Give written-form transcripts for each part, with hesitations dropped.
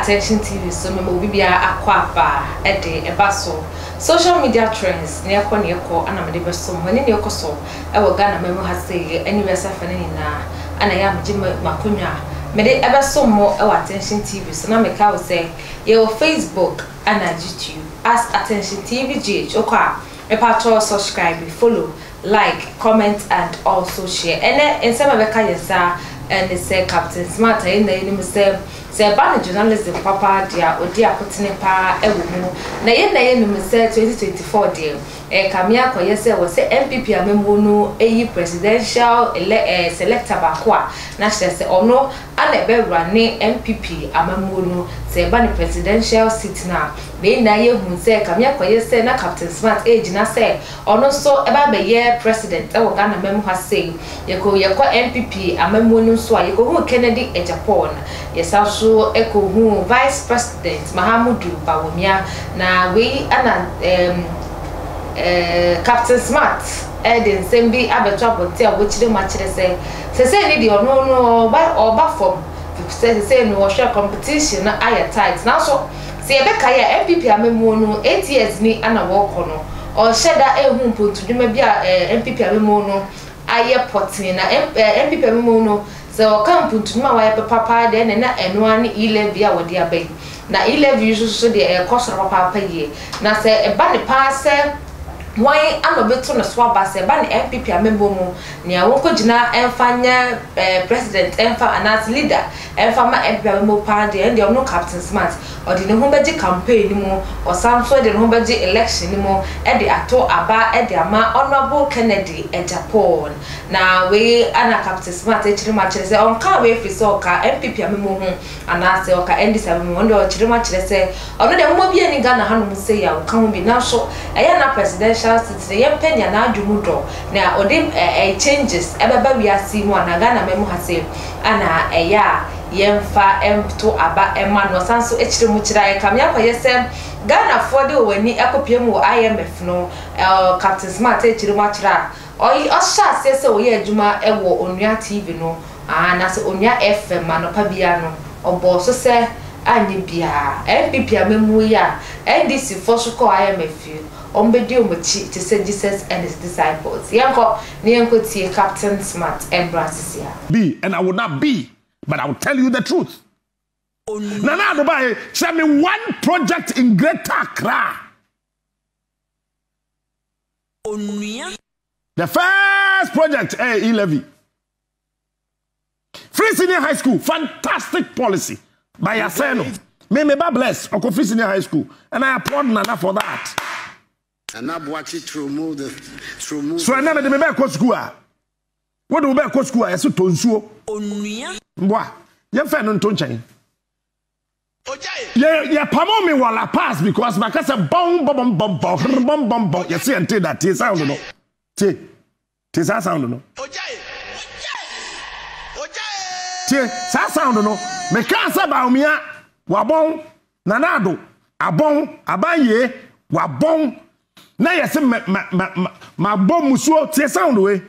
Attention TV so me will be akwapa ede ebaso social media trends near ana me de beso when ne yokoso e wo Ghana memo ha say anywhere safane na ana ya mje makonwa me de ebeso mo e Attention TV so na me ka wo say your Facebook and YouTube as Attention Tvgh okwa e patro subscribe follow like comment and also share and some of the kayesa and say Captain Smart in the name say ban journalism papa dia odi akotene pa ewo mu na ye num say 2024 dia kamia koyese wo say MPP amemwo no presidential selector bakwa na say ono ana be rane MPP amemwo no say ban presidential seat na be na ye hu say kamia koyese na Captain Smart age na say ono so eba be ye president e wo Ghana mem ha say ye ko MPP amemwo no so ye ko hu Kennedy Agyapong yesa so eko hu vice president Mahamudu Bawumia na we ana Captain Smart Eden Sembi abeto abote abochire machire say ni di ono no oba form say no share competition na aya tight now so say ebeka ya MPP amemu no 8 years ni ana wo kono o sheda ehu mpontuduma bia MPP amemu no aye potin na MPP amemu no so kampuntuduma wa papa de na eno ani 11 a wodi abai na 11 so de kosoro papa ye na say eba ne pa say why anobeto no so abase ba ne MPP amembo mu ne awonko gina enfanya president enfa anas leader enfa ma MPP amembo pa de and no Captain Smart or the no beji campaign mu or some so the no beji election mu e de ato aba e de ama honorable Kennedy Agyapong na we ana Captain Smart e chiri ma chire se on ka we fi so ka MPP amembo hu anas e o ka NDC amembo ndo chiri ma chire se ono de mo bi ani Ghana hanu mu se ya ka hu bi na so e ya na presidential city ye penya na adumudo na odim changes ebeba wiase mu na Ghana memu hase ana eya yemfa emto aba emano sanso echire mu kira kamya kwayese Ghana for de wani ekopie mu IMF no Captain Smart echire mu akira oyi osha sese oye adwuma ewo onua TV no na se onua FM anopa bia no obo so se anye bia MPP amemu ya NDC for so ko IMF ombedi omochi to say Jesus and his disciples yanko niyanko tie Captain Smart and Brasisia be and I will not be but I will tell you the truth. Nana Dubai send me one project in Greater Accra. The first project E-Levy. Free Senior High School, fantastic policy by Aseno. May me be blessed. Oko Free Senior High School, and I applaud Nana for that. And I watch it through move. So I never me back school. What do we back school? I said tonsuo. Boy, you fan on tonchain. Yeah, pamo me while I pass because my casa bum. You see until that tis sound no. Tis sound no. Tis sound no. Me casa baumia wabon nanado abon abaye wabon. Na yesi ma bom musuo tie sound we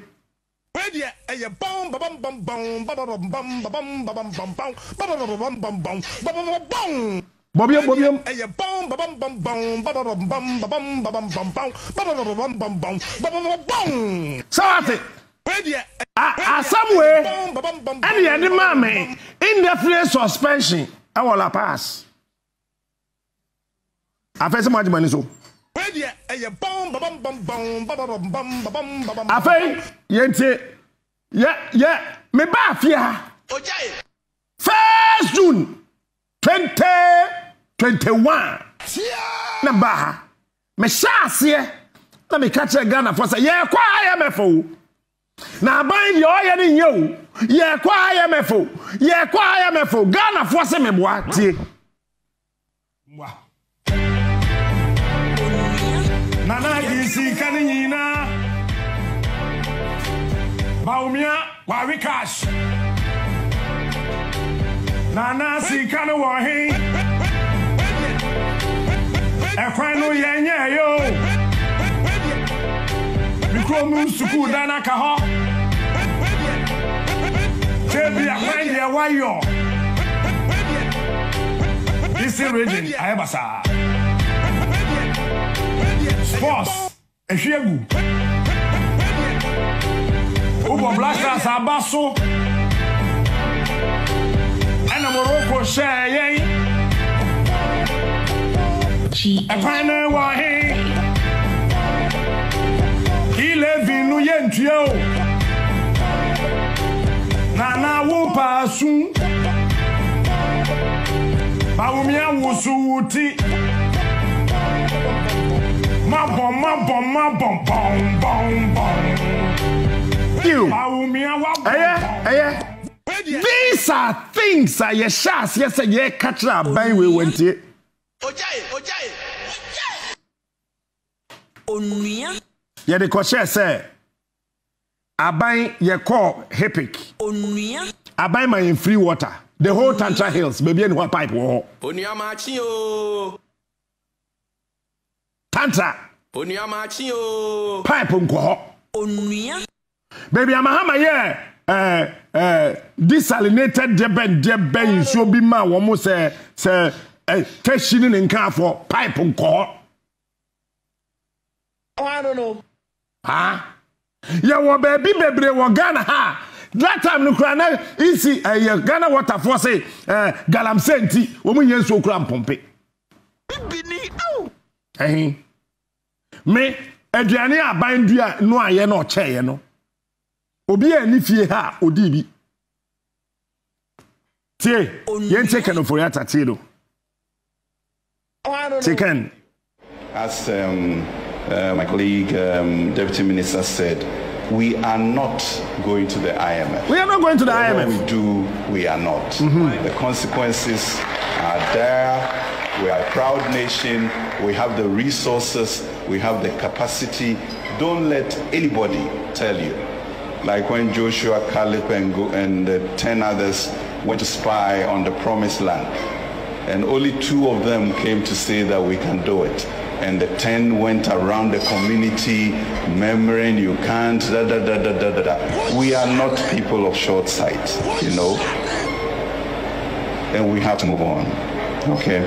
dia e bom bam bam bam bam bam bam bam bam bam bobium e bom bam bam bam bam bam sawate dia somewhere and ya the mame indefinite suspension I will pass afese mo ajimani so Afei yente me ba fia 1st June 2021 na ba me shaase na me catch Ghana for say ye kwa IMF na ban ye oye ni nye ye kwa IMF Ghana for say me boa tie mwa Nana gisi kanina Baumia wa wikash Nana si kanu wahi Ekwenu yenye yo Mikromu suku dana kaho Tebi akwenye wayo Eastern region, Ayabasa. Sports, Eshiagu. Ubo Blasters, Abaso. And a Morocco share, a final one. 11 no yentio. Nana wo pasu. Baumia wo suti. Ma bom you. These are things I yes ye catch up by we went it. Onuya. Yeah, the question say, I buy your call Hepic. Onuya. I buy my in free water. The whole Tantra Hills, maybe in what pipe war. Onuya machio. Tantra. Onuya machio. Pipe unko. Onuya. Baby, I'm a hammer, desalinated deben, so be my almost say, cashing in car for pipe unko. Oh, I don't know. Huh? Yeah, well, baby, Ghana, ha. That time, no crana, easy, Ghana water for say, Galam Senti, woman, yes, so cram pompe. Eh, me, Adriania, bind you, no, I no chair, no. Obi any fie ha, Odibi. Tie, yen taken for your tatino. Taken. As my colleague, Deputy Minister said, we are not going to the IMF. We are not going to the IMF. We do, we are not. The consequences are there. We are a proud nation. We have the resources. We have the capacity. Don't let anybody tell you. Like when Joshua, Caleb, and 10 others went to spy on the promised land. And only 2 of them came to say that we can do it. And the 10 went around the community murmuring, you can't, We are not people of short sight, you know. And we have to move on, okay?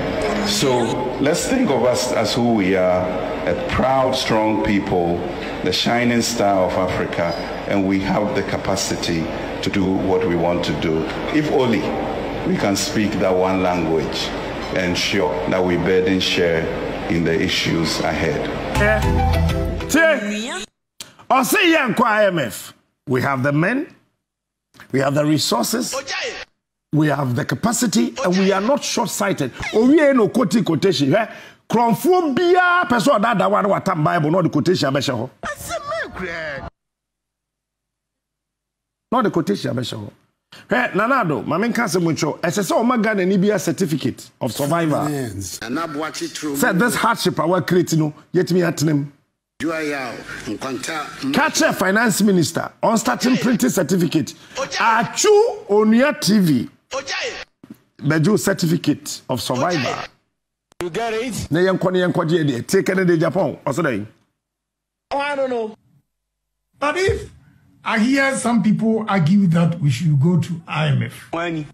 So let's think of us as who we are, a proud, strong people, the shining star of Africa, and we have the capacity to do what we want to do. If only we can speak that one language and ensure that we burden share in the issues ahead. Or say IMF. We have the men, we have the resources, we have the capacity, and we are not short-sighted. Or we ain't no quotation. Cronphobia, person that one what time Bible, not the quotation. Not the quotation. Hey, Nanado, my main cancer mucho. As I saw, my gun and EBS certificate of survivor. Said this hardship I was creating, yet me at him. Catch a finance minister on starting printing certificate. Achu Onia TV. Beju certificate of survivor. You get it? Take Kennedy Agyapong. What's the name? Oh, I don't know. But if I hear some people argue that we should go to IMF. When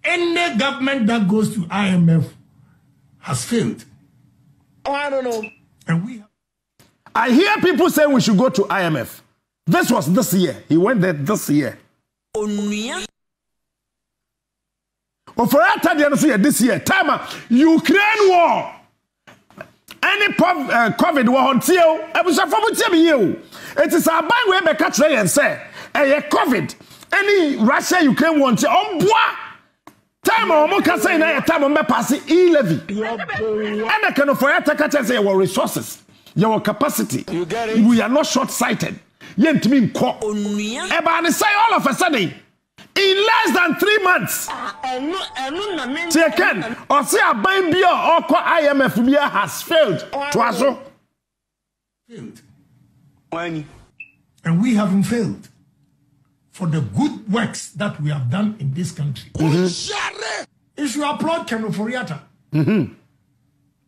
any government that goes to IMF has failed. Oh, I don't know. And I hear people saying we should go to IMF. This was this year. He went there this year. Onuya. For this year, time Ukraine war. Any COVID war until it is a bad way to catch and say, COVID. Any Russia Ukraine war until time or more can say na time on pass e-levy. And I can for catch and say our resources, your capacity. We are not short-sighted. Yet mean ko. And say all of a sudden. In less than 3 months, Ken or say a bind beer or IMF beer has failed to us. Failed. And we haven't failed for the good works that we have done in this country. You should applaud Ken Oforiatta.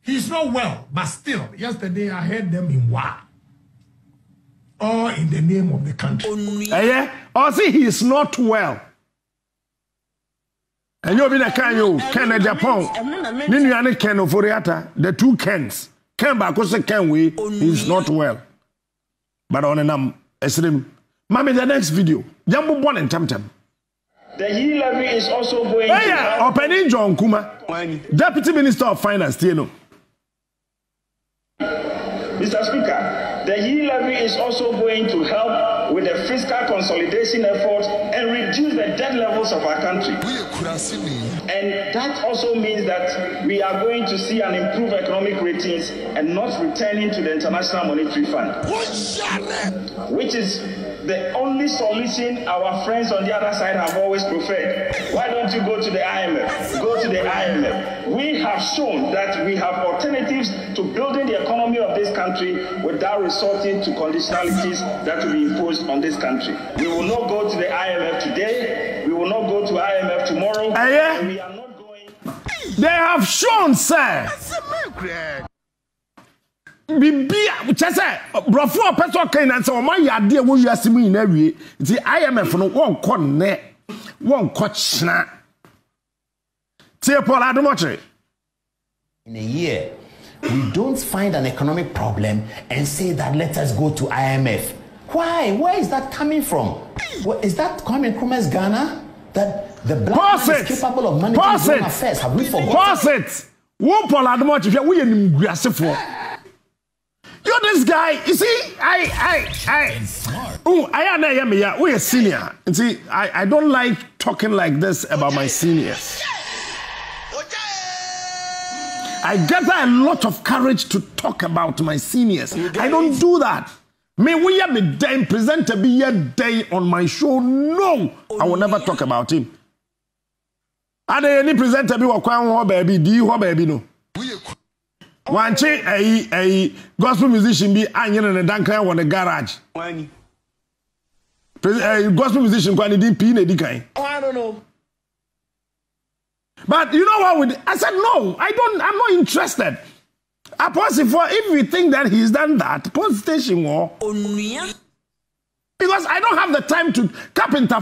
He's not well, but still, yesterday I heard them in war. All in the name of the country. Or see, he is not well. And you've been a Ken Agyapong. Ninu Ken Oforiata, the two Kens. Ken Bakose Ken we is not well. But on a esrim. Mami, the next video. Jambo born in Tamtam. The Yi levy is also going to help. Opening John Kuma, Deputy Minister of Finance, Tieno. Mr. Speaker, the Yi levy is also going to help with the fiscal consolidation efforts and reduce the debt levels of our country. And that also means that we are going to see an improved economic ratings and not returning to the International Monetary Fund, which is the only solution our friends on the other side have always preferred. Why don't you go to the IMF? Go to the IMF. We have shown that we have alternatives to building the economy of this country without resorting to conditionalities that will be imposed on this country. We will not go to the IMF today. We will not go to IMF tomorrow. And we are not going. They have shown, sir. Bibia chese brofo person kan na se o ma yade wo wiase mu na wie nti IMF no won kɔ ne won kɔ china tie Paul Adomoche. In a year we don't find an economic problem and say that let us go to IMF. Where is that coming from? Is that coming from Ghana that the black man is capable of managing his own affairs? Have we forgotten? Pause it. Wo Paul Adomoche we nim guasefo. You this guy, you see, we're senior. And see, I don't like talking like this about my seniors. I gather a lot of courage to talk about my seniors. I don't do that. May we have a day presenter be a day on my show? No, I will never talk about him. Are there any presenter be what baby? Do you baby no? One a gospel musician be onion and a dunker on the garage. Gospel musician can I don't know. But you know what? I said no. I'm not interested. If we think that he's done that, post station war. Because I don't have the time to carpenter.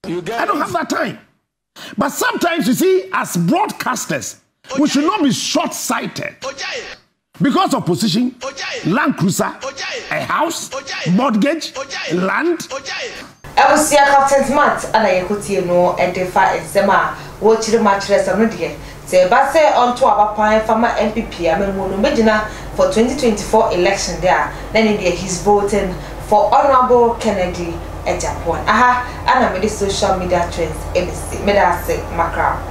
I don't have that time. But sometimes you see, as broadcasters, we should not be short-sighted because of position, land cruiser, a house, mortgage, land. I will see a Captain Matt and I could no and defa exema, watch the mattress and no say Basse on to our pine farmer MPP. I mean, for 2024 election there. Then he's voting for Honorable Kennedy Agyapong. And I'm with the social media trends, ABC, Medase, Macra.